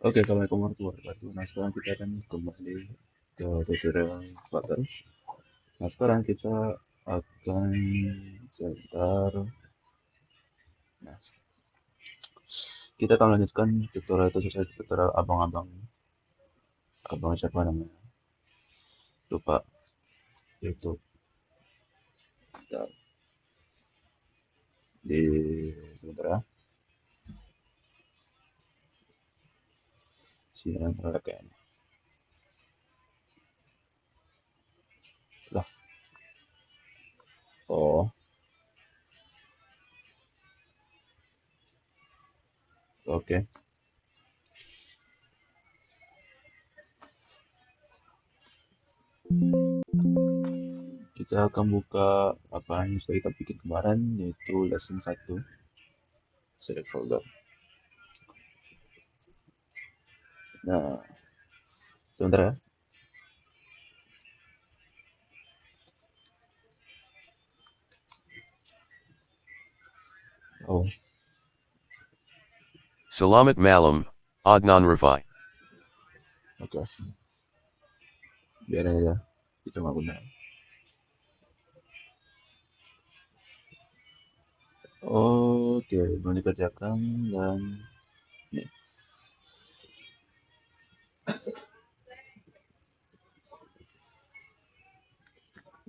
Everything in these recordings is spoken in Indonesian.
Oke, Assalamualaikum warahmatullahi wabarakatuh. Nah, sekarang kita akan kembali ke tutorial Flutter. Nah, sekarang kita akan sebentar. Nah, kita akan lanjutkan tutorial itu sesuai tutorial abang-abang. Abang siapa namanya? Lupa. YouTube. Bentar. Di sebentar ya. Sini kan. Lah. Oh, oke. Kita akan buka apa yang sudah kita bikin kemarin, yaitu lesson 1. Select folder. Nah, sebentar ya. Oh, Salamat malam, Adnan Rafai. oke. Biar aja. Kita nggak guna. Oke, belum dikerjakan dan nih.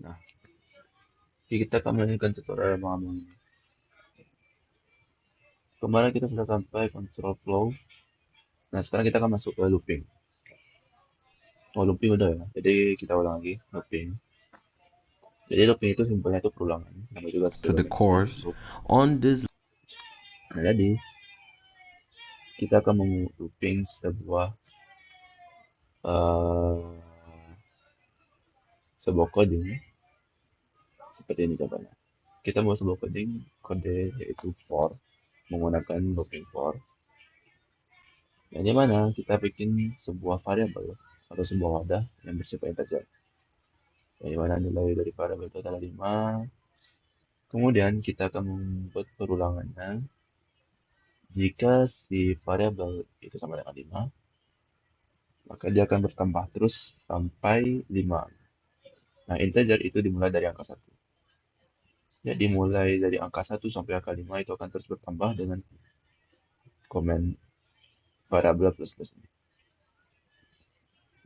Nah, kita akan melanjutkan tutorial malam ini. Kemarin kita sudah sampai control flow. Nah, sekarang kita akan masuk ke looping. Oh, looping udah ya. Jadi kita ulang lagi looping. Jadi looping itu simpelnya itu perulangan. Nama juga To sesuai the dengan seperti course. loop. On this Nah, jadi kita akan looping uh, sebuah coding seperti ini contohnya. Kita mau sebuah coding kode yaitu for menggunakan looping for. Nah, di mana kita bikin sebuah variabel atau sebuah wadah yang bersifat integer. Di mana nilai dari variabel itu adalah 5. Kemudian kita akan membuat perulangannya. Jika si variabel itu sama dengan 5, maka dia akan bertambah terus sampai 5. Nah, integer itu dimulai dari angka 1. Jadi mulai dari angka 1 sampai angka 5 itu akan terus bertambah dengan komen variabel plus plus ini.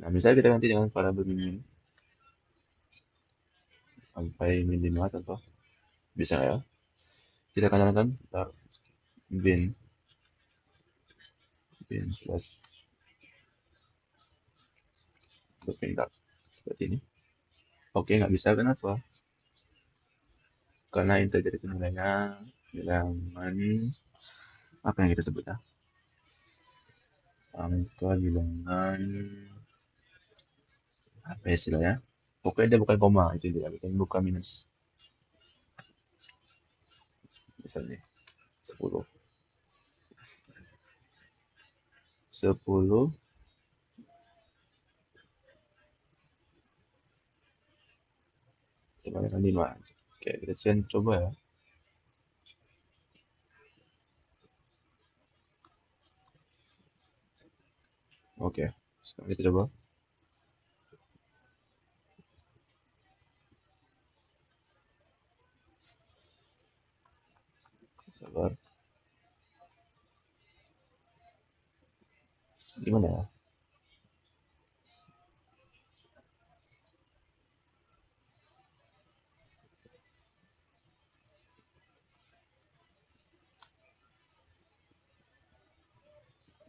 Nah, misalnya kita ganti dengan variabel min sampai min 5 contoh. Bisa ya? Kita katakan ntar bin slash berpindah seperti ini. Oke, nggak bisa kenapa? Karena integer itu nilainya bilangan apa yang kita sebut ya? Angka bilangan apa ya istilahnya? Pokoknya dia bukan koma, itu dia, bukan minus. Misalnya 10. 10 sama dengan 5. Oke, kita coba ya. Oke, sekarang kita coba. Sabar. Gimana ya?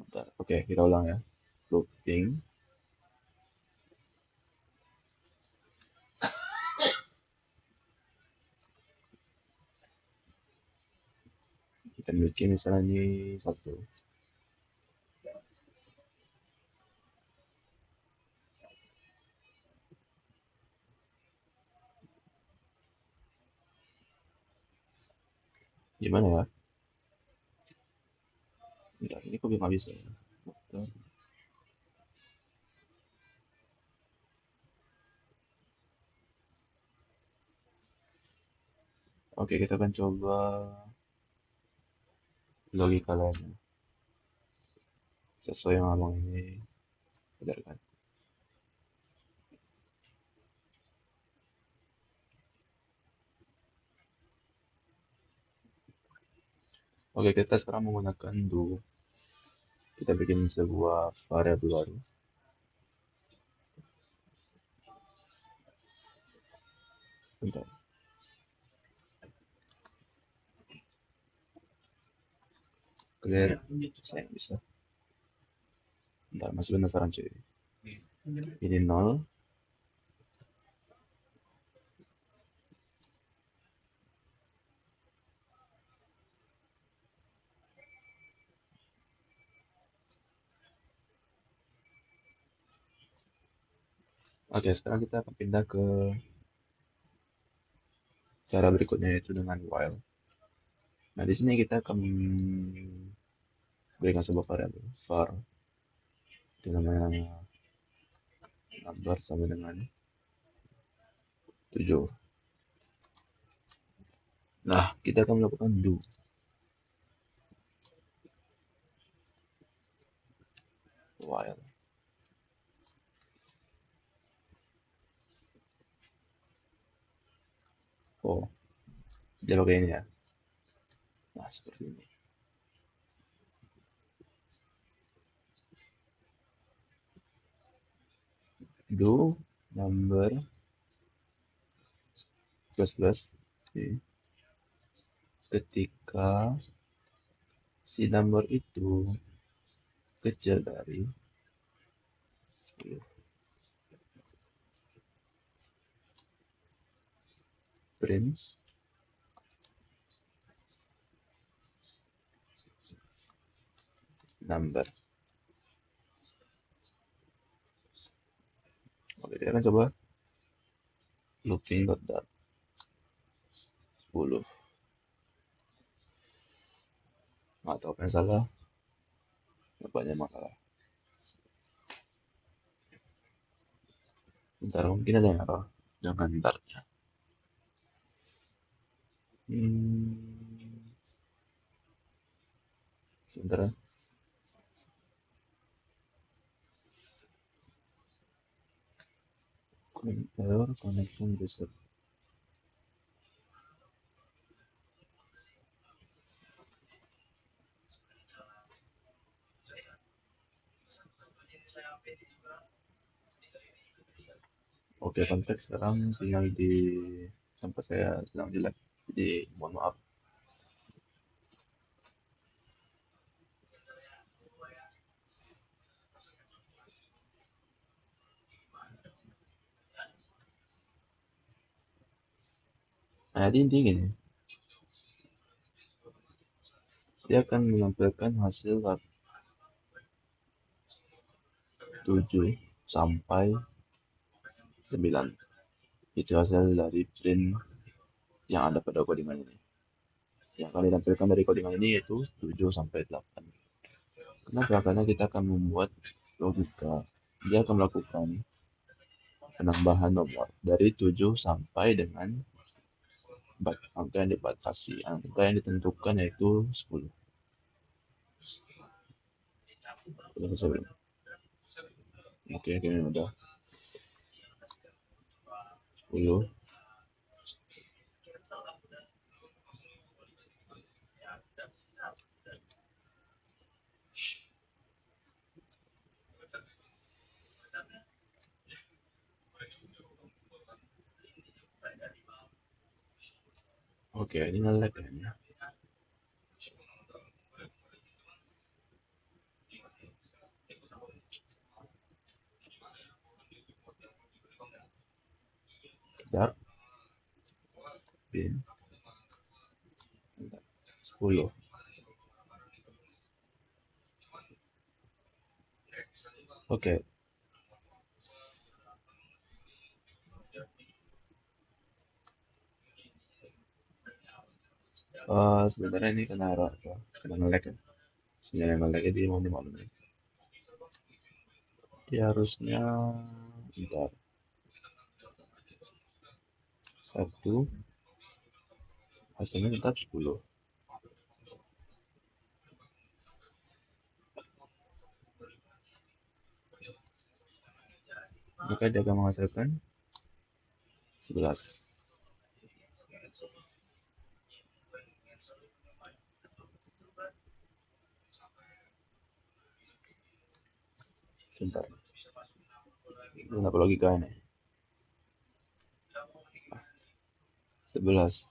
Bentar. Oke, kita ulang ya. Looping. Kita bikin misalnya ini 1. Gimana ya? Bentar, ini kok nggak bisa ya? Bentar. Oke, kita akan coba logika lainnya. sesuai yang abang ini ajarkan. Oke, kita sekarang menggunakan do. Kita bikin sebuah variabel baru. Bentar. Clear. Saya bisa. Bentar, masih penasaran cuy. Ini 0. Oke, sekarang kita akan pindah ke cara berikutnya, yaitu dengan while. Nah, di sini kita akan berikan sebuah variabel var dengan namanya number sama dengan 7. Nah, kita akan melakukan do while. Oh, dia pakai ini ya. Nah, seperti ini. Do number plus plus. Oke. Ketika si number itu kecil dari 10. Print number. Oke, dia akan coba looping dot 10. Nggak tahu apa yang salah, banyak masalah. Bentar, mungkin ada yang error. Jangan bentar. Sebentar ya. Error connection reset. Oke, konteks sekarang sinyal di tempat saya sedang jelek. Jadi mohon maaf. Nah, jadi intinya gini. Dia akan menampilkan hasil 7 sampai 9. Itu hasil dari print yang ada pada codingan ini. Yang akan ditampilkan dari codingan ini yaitu 7 sampai 8. Kenapa? Karena kita akan membuat logika. Dia akan melakukan penambahan nomor dari 7 sampai dengan angka yang dibatasi. Angka yang ditentukan yaitu 10. Udah selesai belum? Oke, kayaknya udah. 10. Oke, ini nge-lag kayaknya. Dark bin 10. Oke. Sebenarnya ini kena error, kena nge-lag ya. Sinyal yang nge-lag jadi mau dimaklumi. Ya harusnya bentar. 1 hasilnya tetap 10. maka dia akan menghasilkan 11. Sebentar, kenapa logika ini? 11.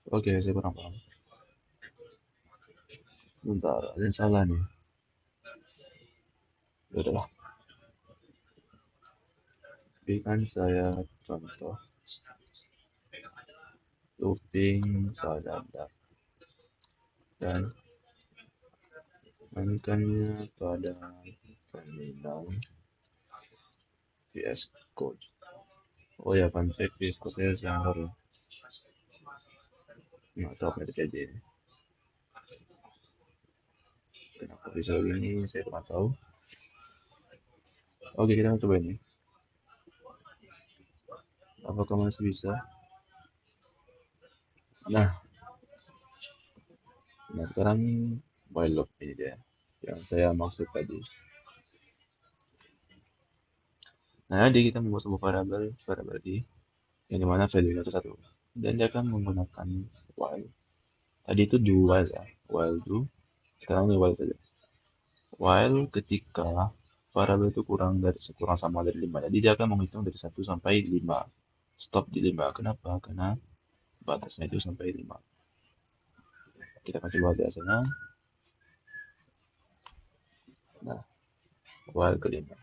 Oke, saya kurang paham. Sebentar, ada yang salah nih. Ya udahlah, berikan saya contoh looping pada dak dan mainkannya pada terminal VS Code. Oh ya, fun fact, VS Code saya sedang baru. Nggak tahu apa terjadi ini. Kenapa bisa begini, saya kurang tahu. Oke, kita coba ini. Apakah masih bisa? Nah, sekarang while loop ini dia yang saya maksud tadi. Nah, jadi kita membuat sebuah variabel di yang dimana value-nya itu satu. Dan dia akan menggunakan while. Tadi itu do while ya, while do. Sekarang ini while saja. While ketika variabel itu kurang sama dari 5. Jadi dia akan menghitung dari 1 sampai 5. Stop di 5. Kenapa? Karena batasnya itu sampai 5. Kita kasih coba biasanya. Nah, while ke 5.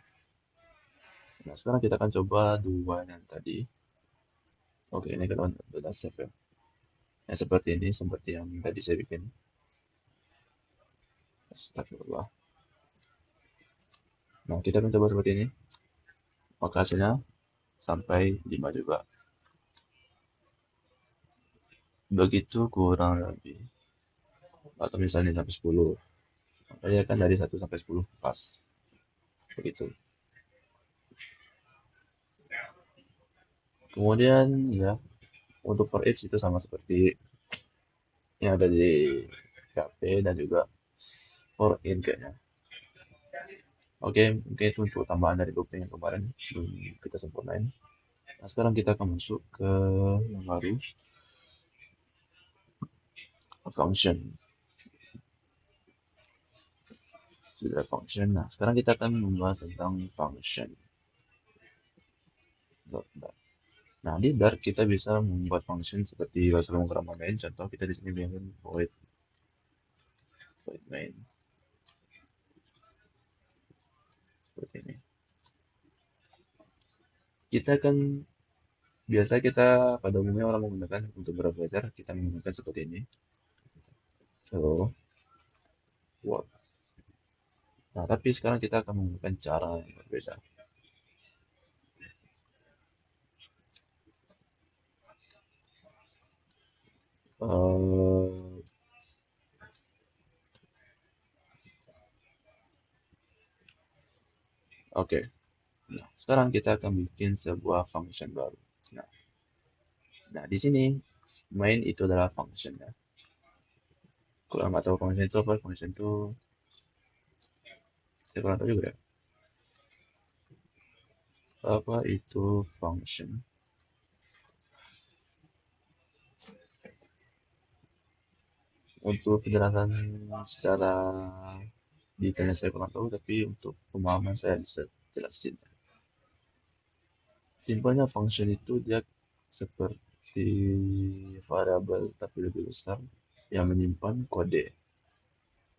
Nah, sekarang kita akan coba dua yang tadi. Oke, ini kita udah save ya. Yang seperti ini, seperti yang tadi saya bikin. Astagfirullah. Nah, kita akan coba seperti ini. Maka hasilnya sampai 5 juga. Begitu kurang lebih. Atau misalnya sampai 10. Maka dia kan dari 1 sampai 10 pas. Begitu. Kemudian ya, untuk for each itu sama seperti yang ada di PHP dan juga for in kayaknya. Oke, mungkin itu untuk tambahan dari looping yang kemarin belum kita sempurnain. Nah, sekarang kita akan masuk ke yang baru, function. Sudah function. Nah, sekarang kita akan membahas tentang function. Nah, di Dart kita bisa membuat function seperti bahasa pemrograman main. Contoh kita di sini bikin void main seperti ini. Kita akan biasa kita pada umumnya orang menggunakan untuk belajar kita menggunakan seperti ini. Hello world. Nah, tapi sekarang kita akan menggunakan cara yang berbeda. Eh, Oke, nah sekarang kita akan bikin sebuah function baru. Nah, di sini main itu adalah function ya. Kalau nggak tahu function itu apa, function itu saya kurang tahu juga ya. Apa itu function? Untuk penjelasan secara detailnya saya kurang tahu, tapi untuk pemahaman saya bisa jelasin. Simpelnya function itu dia seperti variabel tapi lebih besar yang menyimpan kode.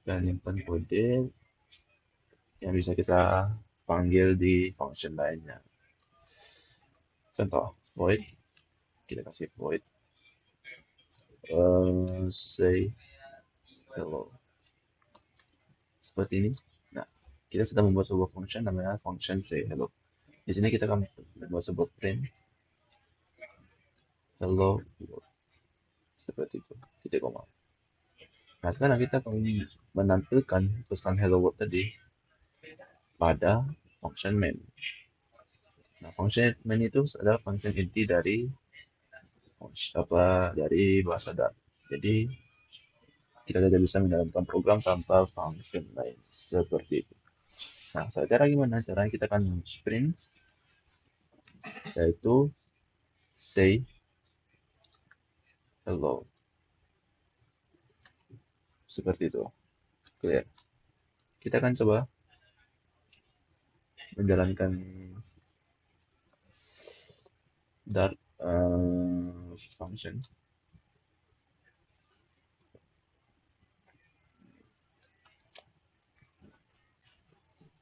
Dan menyimpan kode yang bisa kita panggil di function lainnya. Contoh, void, kita kasih void, say hello. Seperti ini. Nah, kita sedang membuat sebuah function namanya function say hello. Di sini kita akan membuat sebuah print hello world. Seperti itu, titik koma. Nah, sekarang kita akan menampilkan pesan hello world tadi pada function main. Nah, function main itu adalah function inti dari bahasa Dart. Jadi kita tidak bisa menjalankan program tanpa function main seperti itu. Nah, cara gimana? Caranya kita akan print yaitu say hello seperti itu. Clear. Kita akan coba menjalankan Dart function.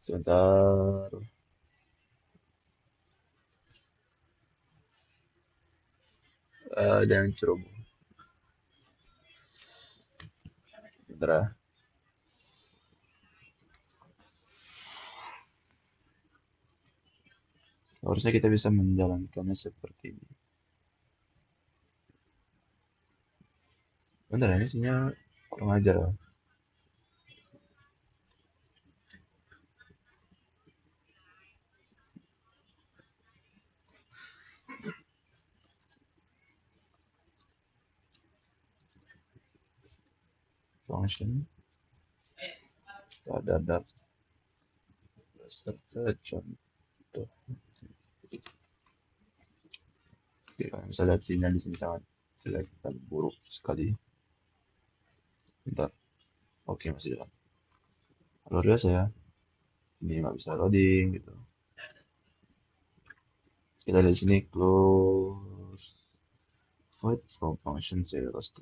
Sebentar. Dan ceroboh. Sebentar. Harusnya kita bisa menjalankannya seperti ini. Bentar, ini isinya kurang ajar. Function ada Dart beserta contoh. Oke, kalian bisa lihat sinyal di sini sangat jelek dan buruk sekali. Bentar. Oke, masih jalan. Luar biasa ya. Ini nggak bisa loading gitu. Kita di sini close void from function zeros.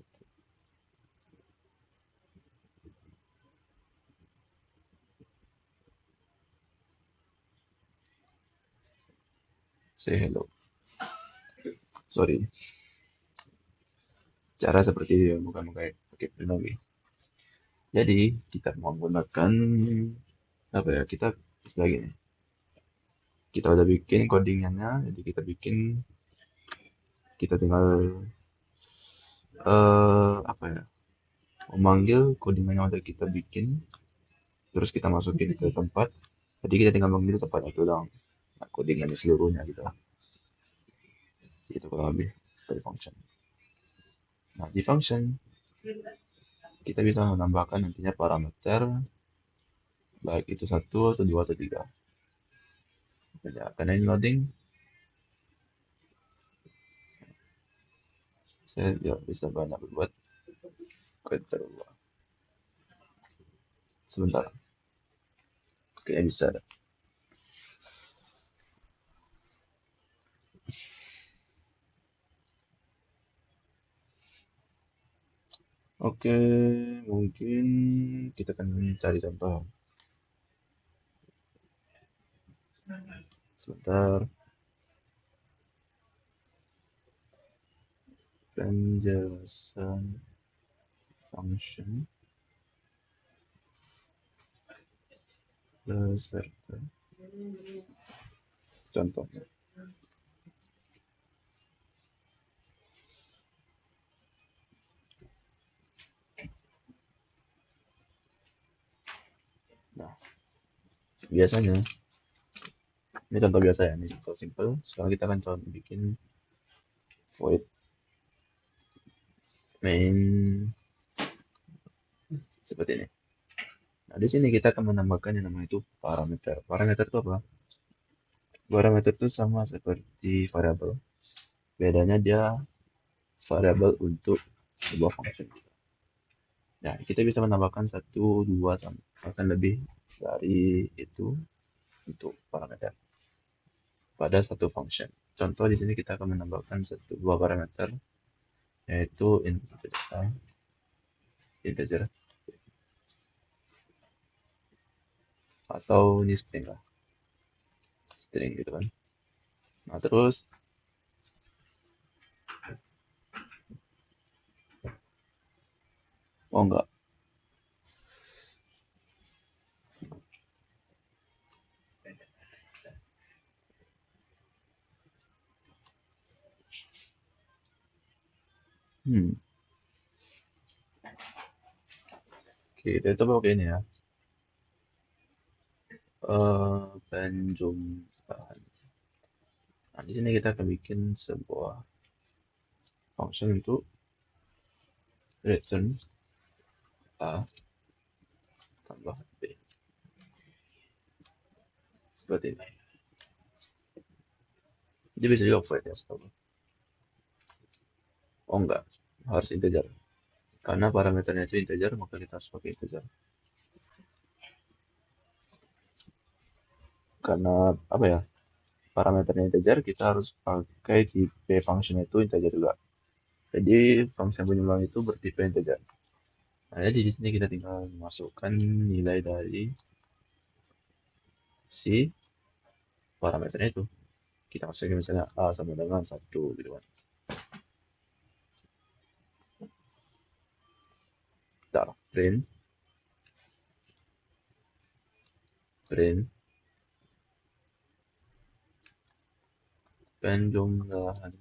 Say hello. Sorry. Cara seperti ini bukan pakai print lagi. Jadi kita menggunakan apa ya? Kita lagi nih. Kita udah bikin codingannya, jadi kita tinggal apa ya? Memanggil codingan yang udah kita bikin, terus kita masukin ke tempat. Jadi kita tinggal memilih tempat itu dong. Nah, codingannya seluruhnya gitu. Itu kurang lebih dari function. Nah, di function kita bisa menambahkan nantinya parameter baik itu satu atau dua atau tiga. Ya, karena ini loading, saya bisa banyak buat kedua. Sebentar, kayaknya bisa. Oke, mungkin kita akan cari contoh. Sebentar, penjelasan function beserta contohnya. Nah, biasanya, ini contoh biasa ya, ini contoh simple. Sekarang kita akan coba bikin void main seperti ini. Nah, di sini kita akan menambahkan yang namanya itu parameter. Parameter itu apa? Parameter itu sama seperti variabel. Bedanya dia variabel untuk sebuah function. Nah, kita bisa menambahkan satu, dua, bahkan lebih dari itu untuk parameter pada satu function. Contoh di sini kita akan menambahkan satu dua parameter yaitu integer atau ini string lah, string gitu kan. Nah, terus oh enggak. Hmm. Oke, kita coba pakai ini ya. penjumlahan. Nah, di sini kita akan bikin sebuah function untuk return A tambah B. Seperti ini. Jadi bisa juga void ya, setahu. Oh enggak, harus integer. Karena parameternya itu integer, maka kita harus pakai integer. Karena apa ya? Parameternya integer, kita harus pakai tipe function itu integer juga. Jadi function penjumlahan itu bertipe integer. Nah, jadi di sini kita tinggal masukkan nilai dari si parameternya itu. Kita masukin misalnya A sama dengan 1 gitu kan. Bentar, print penjumlahan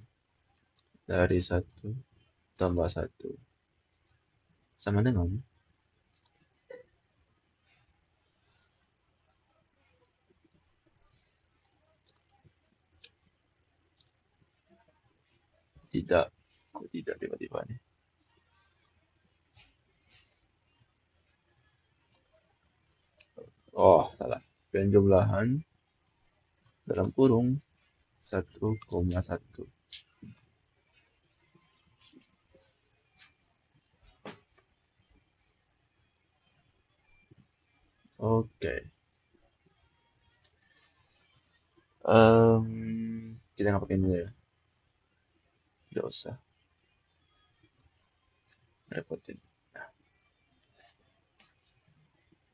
dari 1 tambah 1 sama dengan tidak. Kok tidak tiba-tiba nih? Oh, salah. Penjumlahan dalam kurung 1,1. Oke. Kita nggak pakai ini ya. Tidak usah repotin.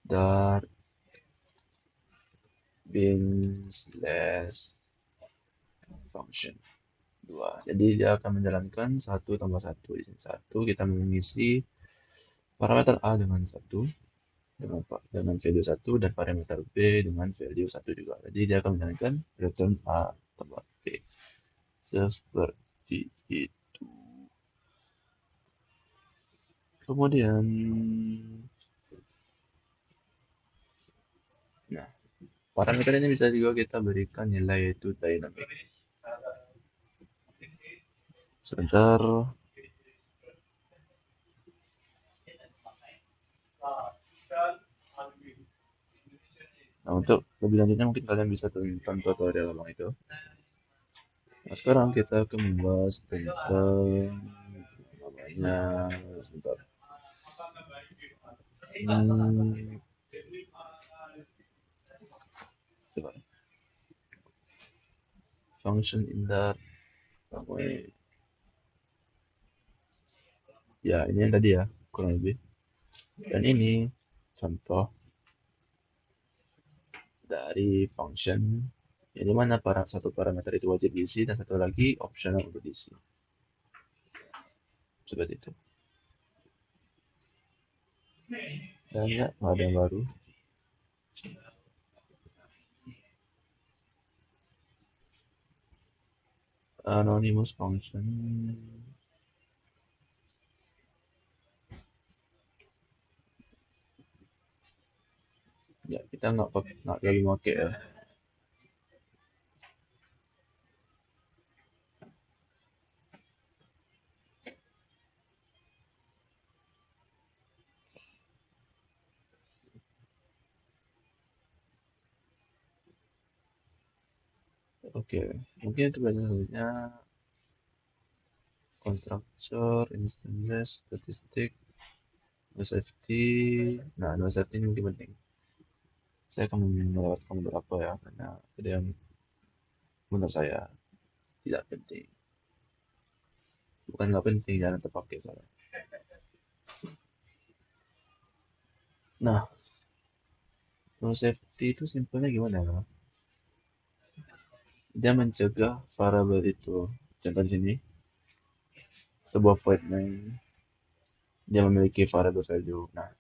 Dar bin slash function 2. Jadi dia akan menjalankan 1 tambah 1. Di sini 1 kita mengisi parameter A dengan 1 dengan value 1 dan parameter B dengan value 1 juga. Jadi dia akan menjalankan return A tambah B. Seperti itu. Kemudian, nah, parameter ini bisa juga kita berikan nilai yaitu dynamic. Sebentar. Nah, untuk lebih lanjutnya mungkin kalian bisa tonton tutorial abang itu. Nah, sekarang kita akan membahas tentang namanya sebentar. Hmm, sebentar. Function in that namanya. Ya, ini yang tadi ya, kurang lebih. Dan ini contoh dari function yang dimana satu parameter itu wajib diisi dan satu lagi optional untuk diisi. Seperti itu. Dan ya, ada yang baru. Anonymous function. Ya, kita nggak terlalu pakai ya. Oke, mungkin itu selanjutnya constructor, instances, statistik, no safety. Nah, no safety ini mungkin penting. Saya akan melewatkan beberapa ya, karena ada yang menurut saya tidak penting. Bukan nggak penting, jangan terpakai soalnya. Nah, no safety itu simpelnya gimana ya? Dia mencegah variabel itu. Contoh di sini, sebuah void main dia memiliki variable value. Nah,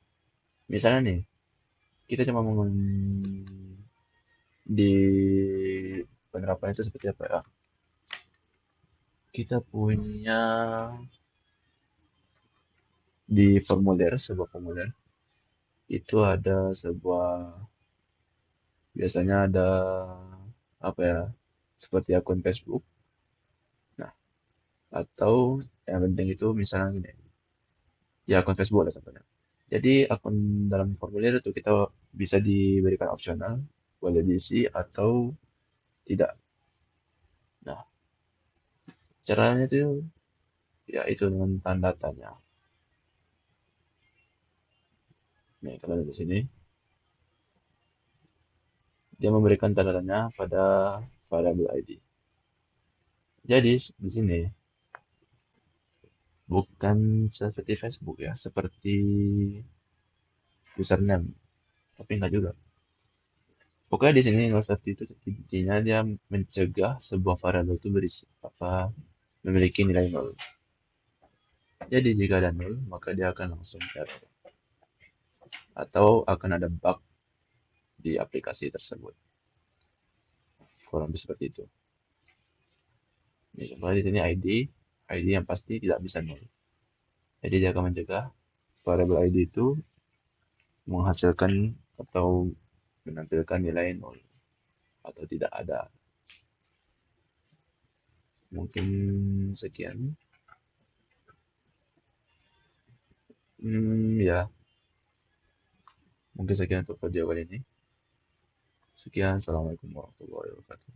misalnya nih, kita cuma mau di penerapan itu seperti apa ya? Kita punya di formulir, sebuah formulir, itu ada sebuah Biasanya ada apa ya, seperti akun Facebook. Nah, atau yang penting itu misalnya gini, ya akun Facebook lah contohnya. Jadi akun dalam formulir itu kita bisa diberikan opsional, boleh diisi atau tidak. Nah, caranya itu ya itu dengan tanda tanya. Nih, kalau di sini dia memberikan tanda tanya pada variable ID. Jadi di sini bukan seperti Facebook ya, seperti username, tapi enggak juga. Pokoknya di sini nol safety itu intinya dia mencegah sebuah variabel itu berisi apa memiliki nilai nol. Jadi jika ada nol, maka dia akan langsung error atau akan ada bug di aplikasi tersebut. Kurang lebih seperti itu. Ini contohnya di sini ID yang pasti tidak bisa nol. Jadi dia akan mencegah variabel ID itu menghasilkan atau menampilkan nilai nol atau tidak ada. Mungkin sekian. Ya, mungkin sekian untuk video kali ini. Sekian, assalamualaikum warahmatullahi wabarakatuh.